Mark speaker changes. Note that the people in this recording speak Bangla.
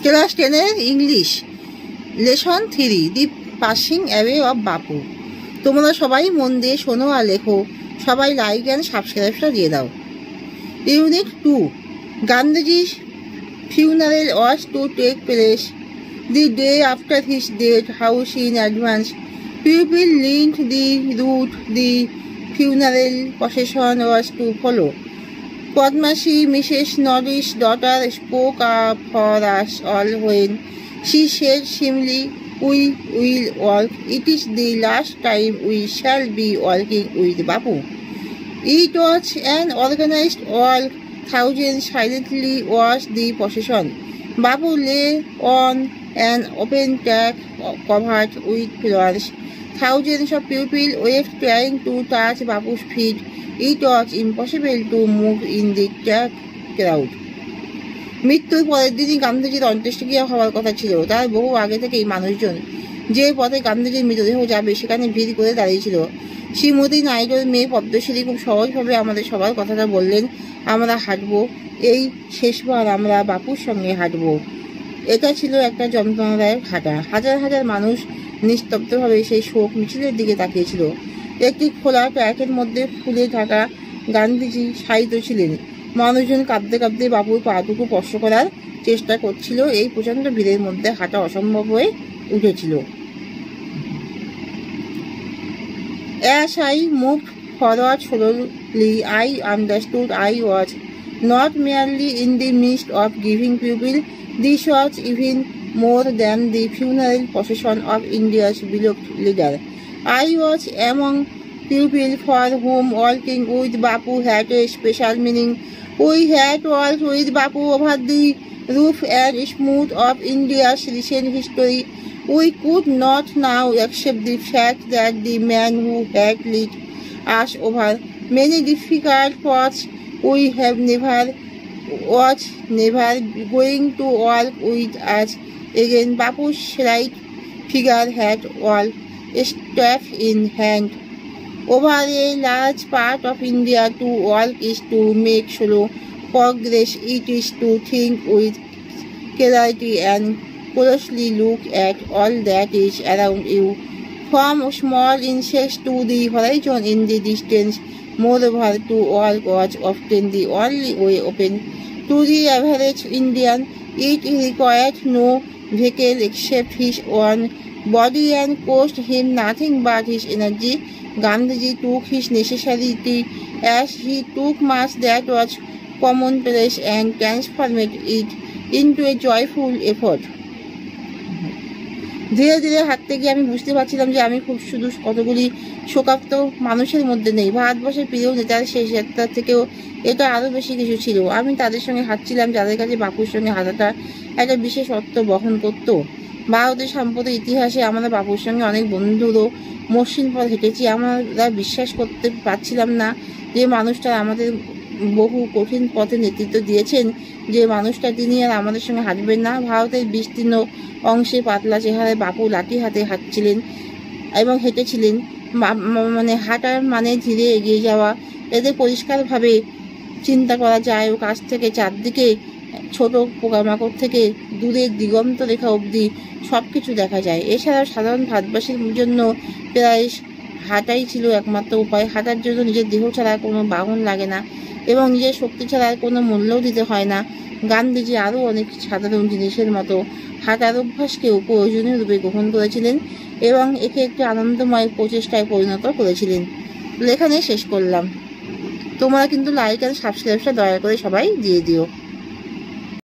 Speaker 1: ক্লাস 10-এর English lesson 3 the passing away of Bapu. তোমরা সবাই মন দিয়ে শোনো আর লেখো। সবাই লাইক অ্যান্ড সাবস্ক্রাইবটা দিয়ে দাও। Unit 2 গান্ধীজি's funeral was to take place the day after his death. House in advance. People lined the route the funeral procession was to follow. Padmashri, Mrs. Norris' daughter, spoke up for us all when she said simply, "We will walk. It is the last time we shall be walking with Bapu." It was an organized walk. Thousands silently watched the procession. Bapu lay on an open track covered with flowers. Thousands of people were trying to touch Bapu's feet. It was impossible to move in the crowd. মৃত্যুর পরের দিনই গান্ধীজির অন্ত্যেষ্টিক্রিয়া হওয়ার কথা ছিল। তার বহু আগে থেকেই মানুষজন যে পথে গান্ধীজির মৃতদেহ যাবে সেখানে ভিড় করে দাঁড়িয়েছিল। শ্রীমতী নাইডুর মেয়ে পদ্মশ্রী খুব সহজভাবে আমাদের সবার কথাটা বললেন, আমরা হাঁটবো, এই শেষবার আমরা বাপুর সঙ্গে হাঁটবো। এটা ছিল একটা যন্ত্রণাদায়ক হাঁটা। হাজার হাজার মানুষ নিস্তব্ধভাবে সেই শোক মিছিলের দিকে তাকিয়েছিল। একটি খোলা ট্র্যাকের মধ্যে ফুলে ঢাকা গান্ধীজি শায়িত ছিলেন। মানুষজন কাঁদতে কাঁদতে বাপুর পাটুকু স্পর্শ করার চেষ্টা করছিল। এই প্রচণ্ড ভিড়ের মধ্যে হাঁটা অসম্ভব হয়ে উঠেছিল। As I moved forward slowly, I understood I was not merely in the midst of giving people. This was even more than the funeral procession of India's beloved leader. I was among people for whom walking with Bapu had a special meaning. We had walked with Bapu over the roof and smooth of India's recent history. We could not now accept the fact that the man who had led us over many difficult paths we have never going to walk with us again. Bapu's right figure had walked staff in hand over a large part of India. To walk is to make slow progress. It is to think with clarity and closely look at all that is around you, from small insects to the horizon in the distance. Moreover, to walk was often the only way open to the average Indian. It required no vehicle except his own body and cost him nothing but his energy. Gandhiji took his necessity as he took much that was commonplace and transformed it into a joyful effort. ধীরে ধীরে হাঁটতে গিয়ে আমি বুঝতে পারছিলাম যে আমি খুব শুধু কতগুলি শোকাপ্ত মানুষের মধ্যে নেই। ভারতবর্ষের প্রিয় নেতার শেষ যাত্রা থেকেও এটা আরও বেশি কিছু ছিল। আমি তাদের সঙ্গে হাঁটছিলাম যাদের কাছে বাপুর সঙ্গে হাঁটাটা একটা বিশেষ অর্থ বহন করত। ভারতের সাম্প্রতিক ইতিহাসে আমরা বাপুর সঙ্গে অনেক বন্ধুরও মসৃণ পথ হেঁটেছি। আমরা বিশ্বাস করতে পারছিলাম না যে মানুষটা আমাদের বহু কঠিন পথে নেতৃত্ব দিয়েছেন, যে মানুষটা তিনি আর আমাদের সঙ্গে হাঁটবেন না। ভারতের বিস্তীর্ণ অংশে পাতলা চেহারায় বাপু লাঠি হাতে হাঁটছিলেন এবং হেঁটেছিলেন। মানে হাঁটার মানে ধীরে এগিয়ে যাওয়া। এতে পরিষ্কারভাবে চিন্তা করা যায় ও কাছ থেকে চারদিকে ছোট পোকামাকড় থেকে দূরের দিগন্ত রেখা অবধি সব কিছু দেখা যায়। এছাড়াও সাধারণ ভারতবাসীর জন্য প্রায় হাঁটাই ছিল একমাত্র উপায়। হাঁটার জন্য নিজের দেহ ছাড়া কোনো বাহন লাগে না এবং নিজের শক্তি ছাড়া কোনো মূল্যও দিতে হয় না। গান্ধীজি আরও অনেক সাধারণ জিনিসের মতো হাঁটার অভ্যাসকেও প্রয়োজনীয় রূপে গ্রহণ করেছিলেন এবং একে একটি আনন্দময় প্রচেষ্টায় পরিণত করেছিলেন। এখানে শেষ করলাম। তোমরা কিন্তু লাইক আর সাবস্ক্রাইবটা দয়া করে সবাই দিয়ে দিও।